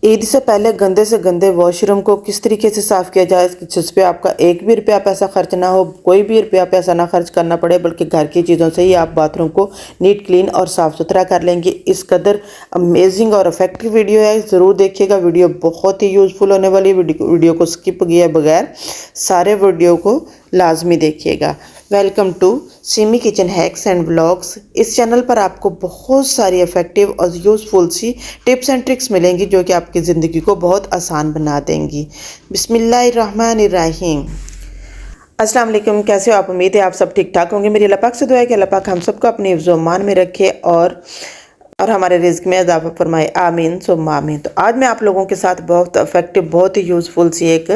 ईद से पहले गंदे से गंदे वॉशरूम को किस तरीके से साफ़ किया जाए जिस पे आपका एक भी रुपया पैसा खर्च ना हो, कोई भी रुपया पैसा ना खर्च करना पड़े, बल्कि घर की चीज़ों से ही आप बाथरूम को नीट क्लीन और साफ़ सुथरा कर लेंगे। इस कदर अमेजिंग और इफेक्टिव वीडियो है, ज़रूर देखिएगा। वीडियो बहुत ही यूज़फुल होने वाली। वीडियो को स्किप किए बगैर सारे वीडियो को लाजमी देखिएगा। Welcome to Simi kitchen hacks and vlogs. इस चैनल पर आपको बहुत सारी इफ़ेक्टिव और यूज़फुल सी टिप्स एंड ट्रिक्स मिलेंगी जो कि आपकी ज़िंदगी को बहुत आसान बना देंगी। बिस्मिल्लाहिर्रहमानिर्रहीम। अस्सलाम वालेकुम, कैसे हो आप? उम्मीद है आप सब ठीक ठाक होंगे। मेरी अल्लाह पाक से दुआ है कि अल्लाह पाक हम सबको अपनी हिफ्ज़ व अमान में रखे और हमारे रिज़्क़ में इज़ाफ़ा फरमाए। आमीन सुम्मा आमीन। तो आज मैं आप लोगों के साथ बहुत इफेक्टिव, बहुत ही यूज़फुल सी एक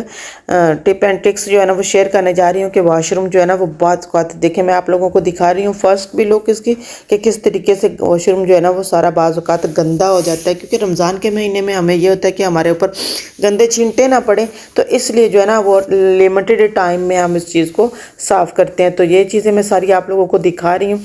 टिप एंड ट्रिक्स जो है ना वो शेयर करने जा रही हूँ कि वॉशरूम जो है ना वो बात देखें, मैं आप लोगों को दिखा रही हूँ फर्स्ट भी लुक इसकी कि किस तरीके से वॉशरूम जो है ना वो सारा बाज़ औक़ात गंदा हो जाता है, क्योंकि रमज़ान के महीने में हमें ये होता है कि हमारे ऊपर गंदे छींटे ना पड़े, तो इसलिए जो है ना वो लिमिटेड टाइम में हम इस चीज़ को साफ़ करते हैं। तो ये चीज़ें मैं सारी आप लोगों को दिखा रही हूँ।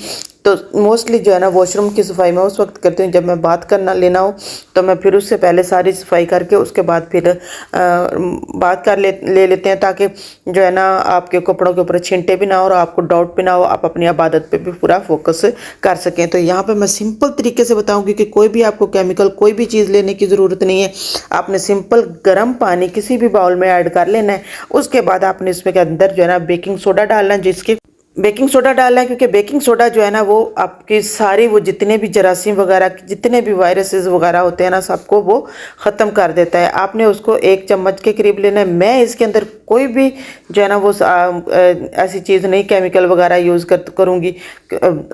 तो मोस्टली जो है ना वॉशरूम की सफाई मैं उस वक्त करती हूँ जब मैं बात करना लेना हो, तो मैं फिर उससे पहले सारी सफाई करके उसके बाद फिर बात कर ले लेते हैं, ताकि जो है ना आपके कपड़ों के ऊपर छींटे भी ना हो और आपको डाउट भी ना हो, आप अपनी इबादत पे भी पूरा फोकस कर सकें। तो यहाँ पे मैं सिंपल तरीके से बताऊँगी कि कोई भी आपको केमिकल कोई भी चीज़ लेने की ज़रूरत नहीं है। आपने सिंपल गर्म पानी किसी भी बाउल में ऐड कर लेना है। उसके बाद आपने इसमें के अंदर जो है ना बेकिंग सोडा डालना है, बेकिंग सोडा डालना है, क्योंकि बेकिंग सोडा जो है ना वो आपकी सारी वो जितने भी जरासीम वगैरह, जितने भी वायरसेस वगैरह होते हैं ना, सबको वो ख़त्म कर देता है। आपने उसको 1 चम्मच के करीब लेना है। मैं इसके अंदर कोई भी जो है ना वो ऐसी चीज़ नहीं, केमिकल वगैरह यूज़ करूँगी।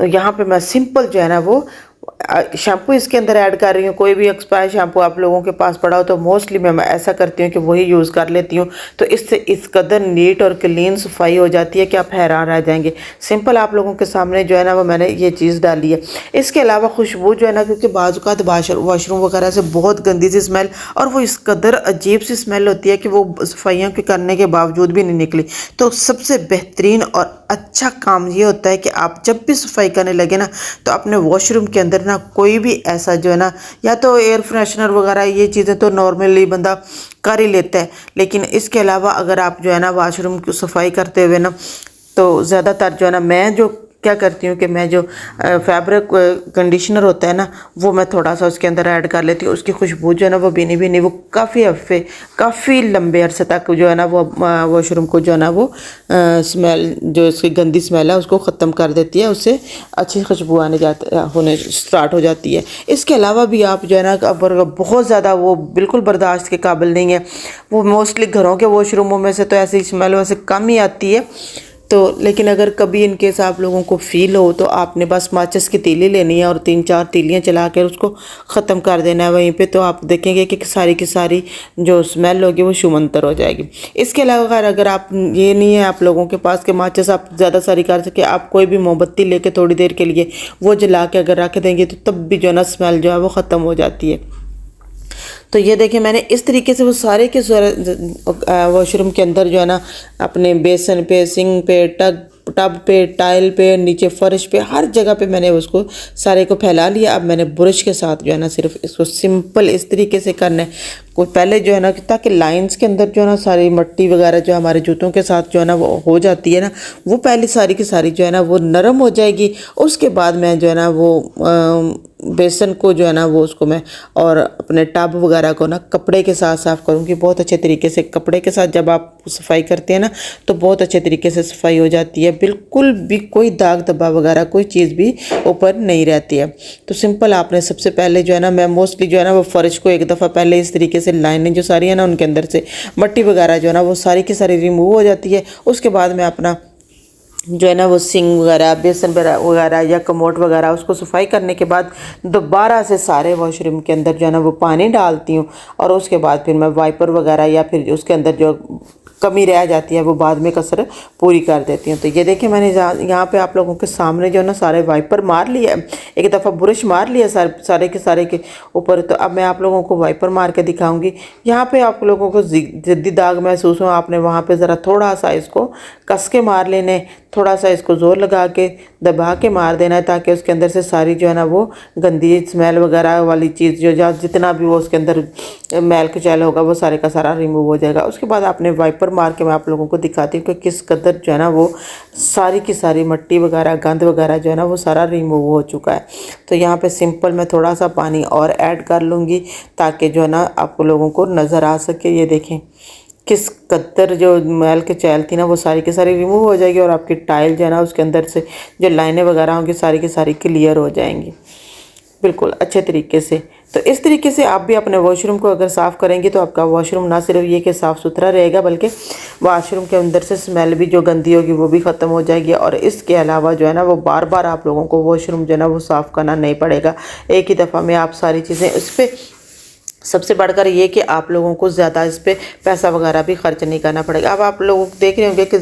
यहाँ पे मैं सिंपल जो है ना वो शैम्पू इसके अंदर ऐड कर रही हूँ। कोई भी एक्सपायर शैम्पू आप लोगों के पास पड़ा हो तो मोस्टली मैं ऐसा करती हूँ कि वही यूज़ कर लेती हूँ। तो इससे इस कदर नीट और क्लीन सफाई हो जाती है कि आप हैरान रह जाएंगे। सिंपल आप लोगों के सामने जो है ना वो मैंने ये चीज़ डाली है। इसके अलावा खुशबू जो है ना, क्योंकि बाज़ औक़ात वॉशरूम वगैरह से बहुत गंदी सी स्मेल, और वो इस कदर अजीब सी स्मेल होती है कि वो सफाइयों के करने के बावजूद भी नहीं निकली। तो सबसे बेहतरीन और अच्छा काम ये होता है कि आप जब भी सफाई करने लगे ना, तो अपने वॉशरूम के अंदर ना कोई भी ऐसा जो है ना, या तो एयर फ्रेशनर वगैरह, ये चीज़ें तो नॉर्मली बंदा कर ही लेता है, लेकिन इसके अलावा अगर आप जो है ना वॉशरूम की सफाई करते हुए ना, तो ज़्यादातर जो है ना मैं जो क्या करती हूँ कि मैं जो फैब्रिक कंडीशनर होता है ना वो मैं थोड़ा सा उसके अंदर ऐड कर लेती हूँ। उसकी खुशबू जो है ना वो भीनी भीनी वो काफ़ी लंबे अरसे तक जो है ना वो वॉशरूम को जो है ना वो स्मेल, जो इसकी गंदी स्मेल है उसको ख़त्म कर देती है। उससे अच्छी खुशबू होने स्टार्ट हो जाती है। इसके अलावा भी आप जो है ना अगर बहुत ज़्यादा वो बिल्कुल बर्दाश्त के काबिल नहीं है, वो मोस्टली घरों के वॉशरूमों में से तो ऐसी स्मेल वैसे कम ही आती है। तो लेकिन अगर कभी इनकेस आप लोगों को फील हो तो आपने बस माचिस की तीली लेनी है और 3-4 तीलियाँ चला कर उसको ख़त्म कर देना है वहीं पे, तो आप देखेंगे कि सारी की सारी जो स्मेल होगी वो शुमंतर हो जाएगी। इसके अलावा अगर आप ये नहीं है आप लोगों के पास कि माचिस आप ज़्यादा सारी कर सके, आप कोई भी मोमबत्ती लेके थोड़ी देर के लिए वो जला के अगर रख देंगे तो तब भी जो है ना स्मेल जो है वो ख़त्म हो जाती है। तो ये देखिए मैंने इस तरीके से वो सारे के वॉशरूम के अंदर जो है ना अपने बेसन पे, सिंक पे, टब पे, टाइल पे, नीचे फर्श पे, हर जगह पे मैंने उसको सारे को फैला लिया। अब मैंने ब्रश के साथ जो है ना सिर्फ इसको सिंपल इस तरीके से करना है को पहले जो है ना, ताकि लाइंस के अंदर जो है ना सारी मट्टी वगैरह जो हमारे जूतों के साथ जो है ना वो हो जाती है ना, वो पहले सारी की सारी जो है ना वो नरम हो जाएगी। उसके बाद मैं जो है ना वो बेसन को जो है ना वो उसको मैं और अपने टब वगैरह को ना कपड़े के साथ साफ़ करूँगी बहुत अच्छे तरीके से। कपड़े के साथ जब आप सफाई करते हैं ना तो बहुत अच्छे तरीके से सफाई हो जाती है, बिल्कुल भी कोई दाग धब्बा वगैरह कोई चीज़ भी ऊपर नहीं रहती है। तो सिंपल आपने सबसे पहले जो है ना, मैं मोस्टली जो है ना वो फर्श को एक दफ़ा पहले इस तरीके से लाइनें जो सारी है ना उनके अंदर से मट्टी वगैरह जो है ना वो सारी की सारी रिमूव हो जाती है। उसके बाद मैं अपना जो है ना वो सिंक वगैरह, बेसन वगैरह या कमोड वगैरह उसको सफाई करने के बाद दोबारा से सारे वॉशरूम के अंदर जो है ना वो पानी डालती हूँ, और उसके बाद फिर मैं वाइपर वगैरह या फिर उसके अंदर जो कमी रह जाती है वो बाद में कसर पूरी कर देती हूँ। तो ये देखिए मैंने यहाँ पे आप लोगों के सामने जो है ना सारे वाइपर मार लिए, एक दफ़ा ब्रश मार लिया सारे के ऊपर। तो अब मैं आप लोगों को वाइपर मार के दिखाऊंगी। यहाँ पे आप लोगों को ज़िद्दी दाग महसूस हो, आपने वहाँ पे ज़रा थोड़ा सा इसको कस के मार लेने, थोड़ा सा इसको ज़ोर लगा के दबा के मार देना है ताकि उसके अंदर से सारी जो है ना वो गंदी स्मेल वगैरह वाली चीज़ जो जितना भी वो उसके अंदर मैल कुचैल होगा वो सारे का सारा रिमूव हो जाएगा। उसके बाद आपने वाइपर मार के मैं आप लोगों को दिखाती हूँ कि किस कदर जो है ना वो सारी की सारी मट्टी वगैरह गंद वगैरह जो है ना वो सारा रिमूव हो चुका है। तो यहाँ पे सिंपल मैं थोड़ा सा पानी और ऐड कर लूँगी ताकि जो है ना आप लोगों को नज़र आ सके। ये देखें किस कदर जो मैल के चैल थी ना वो सारी की सारी रिमूव हो जाएगी और आपकी टाइल जो है ना उसके अंदर से जो लाइनें वगैरह होंगी सारी की सारी क्लियर हो जाएंगी बिल्कुल अच्छे तरीके से। तो इस तरीके से आप भी अपने वॉशरूम को अगर साफ़ करेंगे तो आपका वॉशरूम ना सिर्फ ये कि साफ़ सुथरा रहेगा बल्कि वॉशरूम के अंदर से स्मेल भी जो गंदी होगी वो भी ख़त्म हो जाएगी। और इसके अलावा जो है ना वो बार बार आप लोगों को वॉशरूम जो है ना वो साफ़ करना नहीं पड़ेगा, एक ही दफ़ा में आप सारी चीज़ें उस पर। सबसे बढ़कर ये कि आप लोगों को ज़्यादा इस पर पैसा वगैरह भी खर्च नहीं करना पड़ेगा। अब आप लोग देख रहे होंगे कि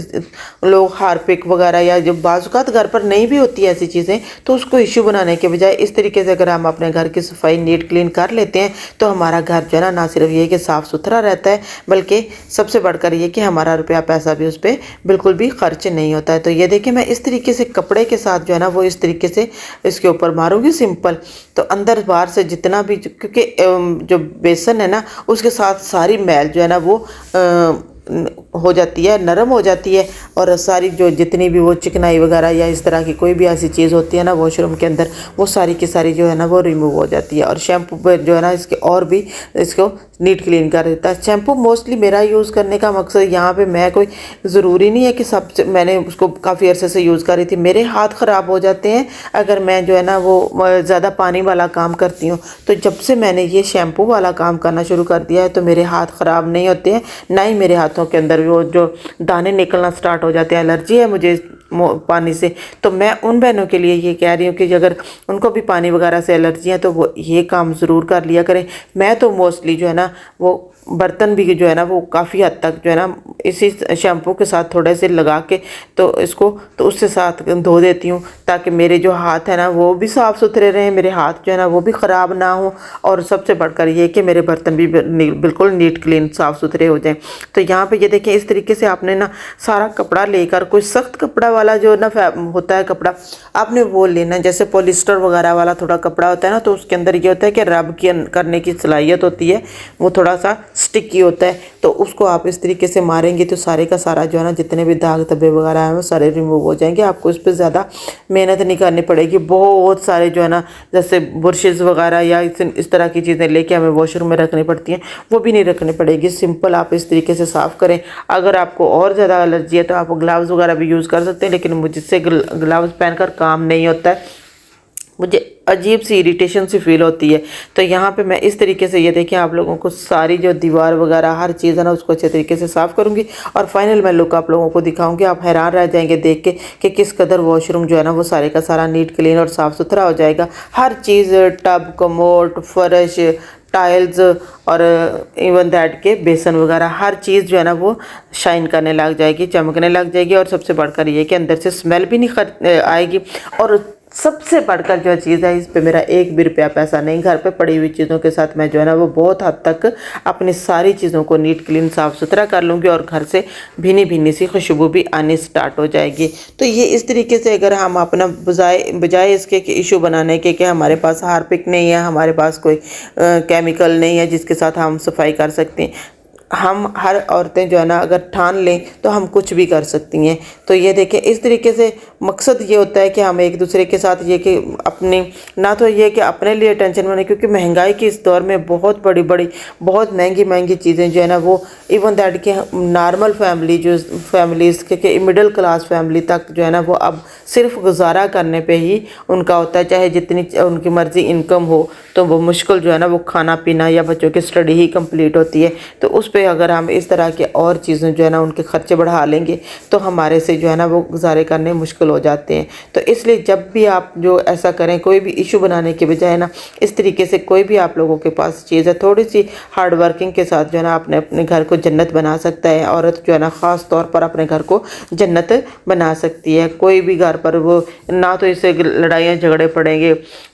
लोग हार्पिक वगैरह या जब बाज़ात घर पर नहीं भी होती ऐसी चीज़ें तो उसको इशू बनाने के बजाय इस तरीके से अगर हम अपने घर की सफाई नीट क्लीन कर लेते हैं तो हमारा घर जो है ना सिर्फ ये कि साफ़ सुथरा रहता है बल्कि सबसे बढ़कर ये कि हमारा रुपया पैसा भी उस पर बिल्कुल भी खर्च नहीं होता है। तो ये देखिए मैं इस तरीके से कपड़े के साथ जो है ना वो इस तरीके से इसके ऊपर मारूंगी सिंपल। तो अंदर बाहर से जितना भी क्योंकि जो बेसन है ना उसके साथ सारी मैल जो है ना वो हो जाती है, नरम हो जाती है और सारी जो जितनी भी वो चिकनाई वगैरह या इस तरह की कोई भी ऐसी चीज़ होती है ना वॉशरूम के अंदर वो सारी की सारी जो है ना वो रिमूव हो जाती है। और शैम्पू पर जो है ना इसके और भी इसको नीट क्लीन कर देता है। शैम्पू मोस्टली मेरा यूज़ करने का मकसद यहाँ पे मैं कोई ज़रूरी नहीं है कि सब मैंने उसको काफ़ी अरसे से यूज़ कर रही थी, मेरे हाथ ख़राब हो जाते हैं अगर मैं जो है ना वो ज़्यादा पानी वाला काम करती हूँ। तो जब से मैंने ये शैम्पू वाला काम करना शुरू कर दिया है तो मेरे हाथ ख़राब नहीं होते हैं, ना ही मेरे हाथों के अंदर वो जो दाने निकलना स्टार्ट हो जाते हैं। एलर्जी है मुझे पानी से, तो मैं उन बहनों के लिए ये कह रही हूँ कि अगर उनको भी पानी वगैरह से एलर्जी है तो वो ये काम ज़रूर कर लिया करें। मैं तो मोस्टली जो है ना वो बर्तन भी जो है ना वो काफ़ी हद तक जो है ना इसी शैम्पू के साथ थोड़े से लगा के तो इसको तो उससे साथ धो देती हूँ ताकि मेरे जो हाथ है ना वो भी साफ़ सुथरे रहें, मेरे हाथ जो है ना वो भी ख़राब ना हो और सबसे बढ़कर ये कि मेरे बर्तन भी बिल्कुल नीट क्लीन साफ़ सुथरे हो जाएं। तो यहाँ पे ये देखिए इस तरीके से आपने ना सारा कपड़ा लेकर, कोई सख्त कपड़ा वाला जो ना होता है कपड़ा आपने वो लेना, जैसे पॉलिस्टर वगैरह वाला थोड़ा कपड़ा होता है ना तो उसके अंदर ये होता है कि रब करने की सलाहियत होती है, वो थोड़ा सा स्टिकी होता है। तो उसको आप इस तरीके से मारेंगे तो सारे का सारा जो है ना जितने भी दाग धब्बे वगैरह हैं वो सारे रिमूव हो जाएंगे। आपको इस पर ज़्यादा मेहनत नहीं करनी पड़ेगी। बहुत सारे जो है ना जैसे ब्रशेस वगैरह या इस तरह की चीज़ें लेके हमें वॉशरूम में रखनी पड़ती हैं वो भी नहीं रखनी पड़ेगी। सिंपल आप इस तरीके से साफ़ करें। अगर आपको और ज़्यादा एलर्जी है तो आप ग्लव्स वगैरह भी यूज़ कर सकते हैं, लेकिन मुझसे ग्लव्स पहनकर काम नहीं होता है, मुझे अजीब सी इरिटेशन सी फील होती है। तो यहाँ पे मैं इस तरीके से ये देखें आप लोगों को सारी जो दीवार वगैरह हर चीज़ है ना उसको अच्छे तरीके से साफ़ करूँगी और फाइनल मैं लुक आप लोगों को दिखाऊंगी। आप हैरान रह जाएंगे देख के कि किस कदर वॉशरूम जो है ना वो सारे का सारा नीट क्लीन और साफ़ सुथरा हो जाएगा। हर चीज़ टब, कमोड, फर्श, टाइल्स और इवन दैट के बेसन वगैरह हर चीज़ जो है ना वो शाइन करने लग जाएगी, चमकने लग जाएगी। और सबसे बढ़कर ये कि अंदर से स्मेल भी नहीं आएगी। और सबसे बढ़कर जो चीज़ है इस पे मेरा एक भी रुपया पैसा नहीं, घर पे पड़ी हुई चीज़ों के साथ मैं जो है ना वो बहुत हद तक अपनी सारी चीज़ों को नीट क्लीन साफ़ सुथरा कर लूँगी और घर से भीनी भीनी सी खुशबू भी आनी स्टार्ट हो जाएगी। तो ये इस तरीके से अगर हम अपना बजाय इसके कि इशू बनाने के कि हमारे पास हार्पिक नहीं है, हमारे पास कोई केमिकल नहीं है जिसके साथ हम सफाई कर सकते हैं, हम हर औरतें जो है ना अगर ठान लें तो हम कुछ भी कर सकती हैं। तो ये देखें इस तरीके से मकसद ये होता है कि हम एक दूसरे के साथ ये कि अपनी ना तो ये कि अपने लिए टेंशन बने, क्योंकि महंगाई के इस दौर में बहुत बड़ी बहुत महंगी चीज़ें जो है ना वो इवन दैट कि नॉर्मल फैमिली जो फैमिलीज़ के मिडिल क्लास फैमिली तक जो है ना वो अब सिर्फ गुजारा करने पे ही उनका होता है, चाहे जितनी उनकी मर्ज़ी इनकम हो तो वो मुश्किल जो है ना वो खाना पीना या बच्चों की स्टडी ही कंप्लीट होती है। तो उस पर अगर हम इस तरह के और चीज़ें जो है ना उनके खर्चे बढ़ा लेंगे तो हमारे से जो है ना वो गुजारे करने मुश्किल हो जाते हैं। तो इसलिए जब भी आप जो ऐसा करें, कोई भी इशू बनाने के बजाय ना इस तरीके से कोई भी आप लोगों के पास चीज़ है थोड़ी सी हार्ड वर्किंग के साथ जो है ना अपने घर को जन्नत बना सकता है। औरत जो है ना ख़ास तौर पर अपने घर को जन्नत बना सकती है। कोई भी घर पर वो ना तो इससे लड़ाइयाँ झगड़े पड़ेंगे